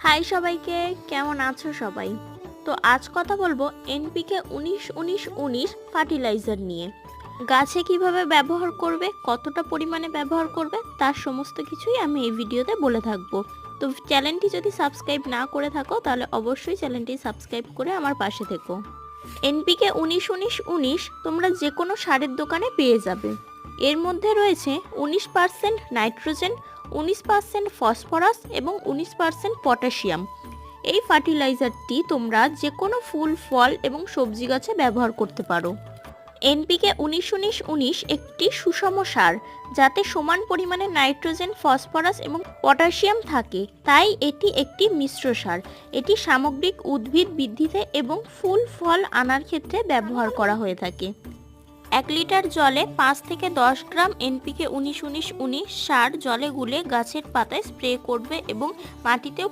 High সবাইকে, কেমন আছো সবাই? তো আজ কথা বলবো এনপিকে 19-19-19 ফার্টিলাইজার নিয়ে। গাছে কিভাবে ব্যবহার করবে, কতটা পরিমাণে ব্যবহার করবে, তার সমস্ত কিছুই আমি এই ভিডিওতে বলে থাকবো। তো চ্যানেলটি যদি সাবস্ক্রাইব না করে থাকো তাহলে অবশ্যই চ্যানেলটি সাবস্ক্রাইব করে আমার পাশে থেকো। এনপিকে 19-19-19 তোমরা যে কোনো সারের দোকানে পেয়ে যাবে। এর মধ্যে রয়েছে 19% নাইট্রোজেন, 19% ফসফরাস এবং 19% পটাশিয়াম। এই ফার্টিলাইজারটি তোমরা যে কোনো ফুল, ফল এবং সবজি গাছে ব্যবহার করতে পারো। এনপিকে 19-19-19 একটি সুষম সার, যাতে সমান পরিমাণে নাইট্রোজেন, ফসফরাস এবং পটাশিয়াম থাকে, তাই এটি একটি মিশ্র সার। এটি সামগ্রিক উদ্ভিদ বৃদ্ধিতে এবং ফুল, ফল আনার ক্ষেত্রে ব্যবহার করা হয়ে থাকে। 1 লিটার জলে 5 থেকে 10 গ্রাম এনপিকে 19-19-19 সার জলে গুলে গাছের পাতায় স্প্রে করবে এবং মাটিতেও